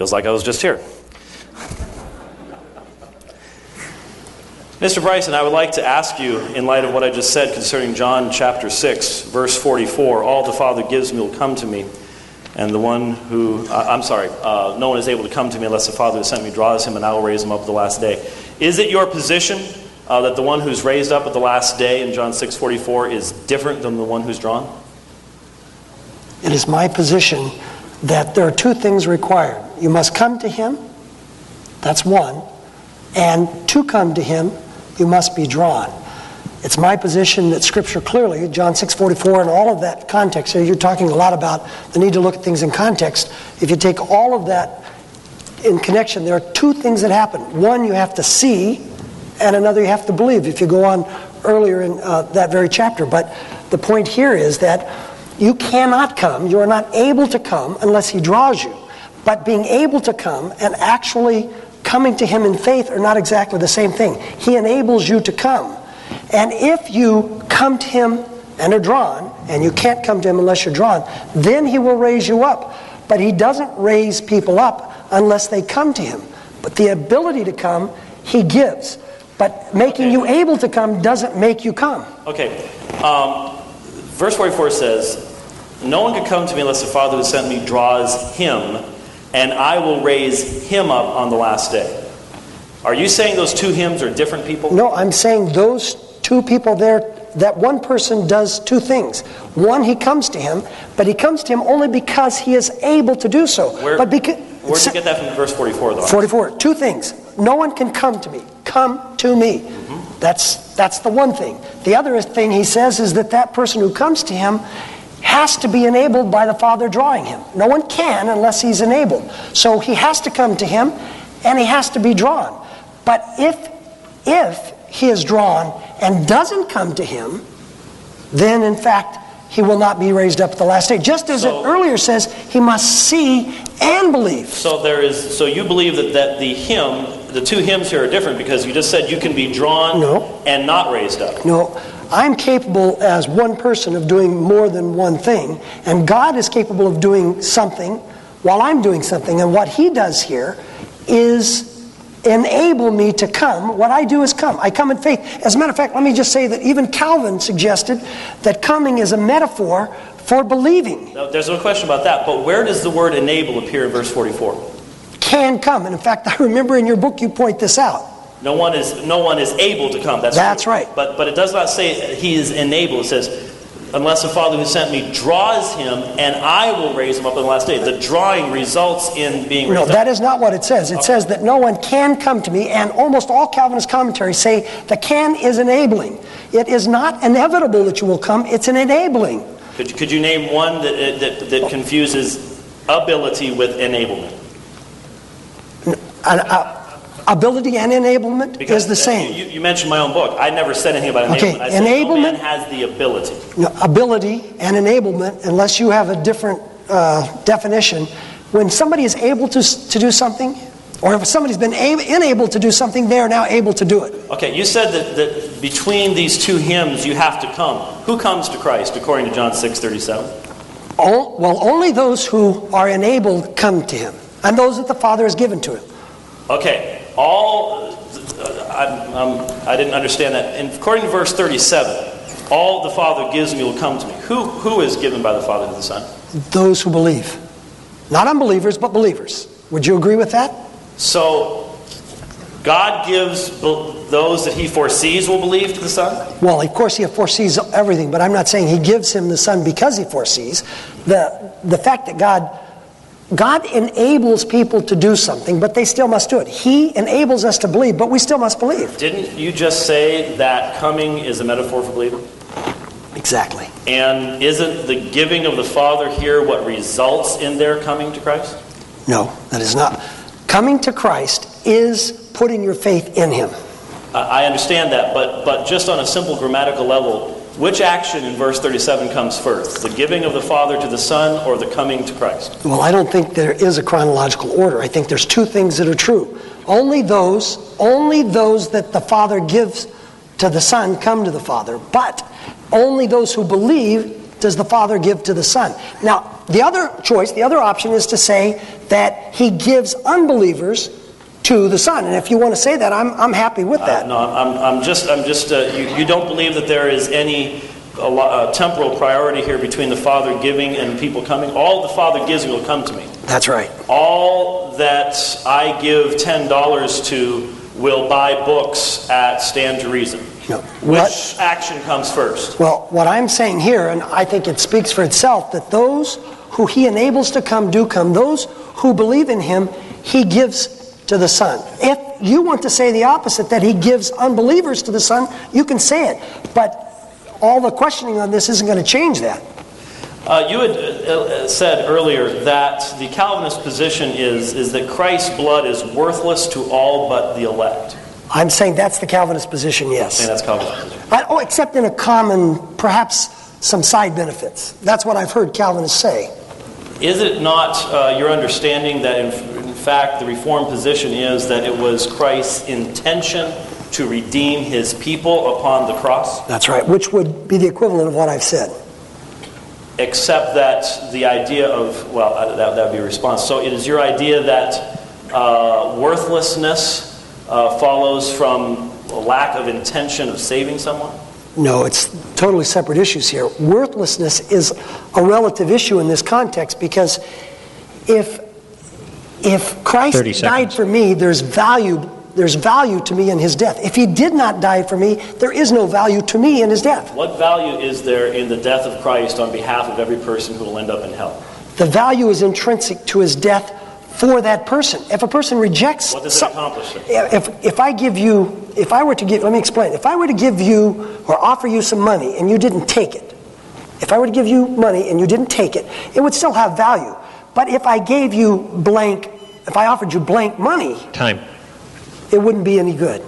Feels like I was just here. Mr. Bryson, I would like to ask you, in light of what I just said concerning John chapter 6, verse 44, all the Father gives me will come to me, and the one who, no one is able to come to me unless the Father who sent me draws him, and I will raise him up at the last day. Is it your position that the one who's raised up at the last day in John 6:44 is different than the one who's drawn? It is my position that there are two things required. You must come to him, that's one, and to come to him, you must be drawn. It's my position that Scripture clearly, John 6:44 and all of that context, you're talking a lot about the need to look at things in context. If you take all of that in connection, there are two things that happen. One, you have to see, and another, you have to believe, if you go on earlier in that very chapter. But the point here is that you cannot come, you are not able to come unless he draws you. But being able to come and actually coming to him in faith are not exactly the same thing. He enables you to come. And if you come to him and are drawn, and you can't come to him unless you're drawn, then he will raise you up. But he doesn't raise people up unless they come to him. But the ability to come, he gives. But making you able to come doesn't make you come. Okay. Verse 44 says, no one can come to me unless the Father who sent me draws him, and I will raise him up on the last day. Are you saying those two hymns are different people? No, I'm saying those two people there, that one person does two things. One, he comes to him, but he comes to him only because he is able to do so. Where'd you get that from verse 44, though? 44, two things. No one can come to me. Come to me. Mm-hmm. That's the one thing. The other thing he says is that person who comes to him has to be enabled by the Father drawing him. No one can unless he's enabled. So he has to come to him, and he has to be drawn. But if he is drawn and doesn't come to him, then in fact he will not be raised up at the last day. Just as it earlier says, he must see and believe. So you believe that the two hymns here are different because you just said you can be drawn and not raised up. No. I'm capable as one person of doing more than one thing, and God is capable of doing something while I'm doing something. And what he does here is enable me to come. What I do is come. I come in faith. As a matter of fact, let me just say that even Calvin suggested that coming is a metaphor for believing. No, there's no question about that, but where does the word enable appear in verse 44? Can come. And in fact, I remember in your book you point this out. No one is able to come. That's right. But it does not say he is enabled. It says, unless the Father who sent me draws him, and I will raise him up on the last day. The drawing results in being raised up. No, that is not what it says. It says that no one can come to me, and almost all Calvinist commentaries say the can is enabling. It is not inevitable that you will come. It's an enabling. Could you name one that confuses ability with enablement? Ability and enablement because is the same. You mentioned my own book. I never said anything about enablement. Okay, I said enablement, no man has the ability. No, ability and enablement, unless you have a different definition, when somebody is able to do something, or if somebody's been unable to do something, they are now able to do it. Okay, you said that between these two hymns you have to come. Who comes to Christ according to John 6:37? Well, only those who are enabled come to him, and those that the Father has given to him. Okay, I didn't understand that. And according to verse 37, all the Father gives me will come to me. Who is given by the Father to the Son? Those who believe. Not unbelievers, but believers. Would you agree with that? So, God gives those that he foresees will believe to the Son? Well, of course he foresees everything, but I'm not saying he gives him the Son because he foresees. The fact that God enables people to do something, but they still must do it. He enables us to believe, but we still must believe. Didn't you just say that coming is a metaphor for believing? Exactly. And isn't the giving of the Father here what results in their coming to Christ? No, that is not. Coming to Christ is putting your faith in him. I understand that, but just on a simple grammatical level, which action in verse 37 comes first? The giving of the Father to the Son or the coming to Christ? Well, I don't think there is a chronological order. I think there's two things that are true. Only those that the Father gives to the Son come to the Father. But only those who believe does the Father give to the Son? Now, the other choice, the other option is to say that he gives unbelievers to the Son. And if you want to say that, I'm happy with that. No, I'm just. You don't believe that there is any temporal priority here between the Father giving and people coming? All the Father gives will come to me. That's right. All that I give $10 to will buy books at Stand to Reason. No. Which action comes first? Well, what I'm saying here, and I think it speaks for itself, that those who he enables to come do come. Those who believe in him, he gives to the Son. If you want to say the opposite, that he gives unbelievers to the Son, you can say it. But all the questioning on this isn't going to change that. You had said earlier that the Calvinist position is that Christ's blood is worthless to all but the elect. I'm saying that's the Calvinist position, yes. I think that's Calvinist position. Except in a common, perhaps some side benefits. That's what I've heard Calvinists say. Is it not your understanding that in fact the Reformed position is that it was Christ's intention to redeem his people upon the cross? That's right, which would be the equivalent of what I've said. Except that the idea of, well, that would be a response. So it is your idea that worthlessness follows from a lack of intention of saving someone? No, it's totally separate issues here. Worthlessness is a relative issue in this context because if Christ died for me, there's value to me in his death. If he did not die for me, there is no value to me in his death. What value is there in the death of Christ on behalf of every person who will end up in hell? The value is intrinsic to his death for that person. If a person rejects... What does it accomplish? If I were to give you or offer you some money and you didn't take it, if I were to give you money and you didn't take it, it would still have value. But if I offered you blank money... Time. It wouldn't be any good.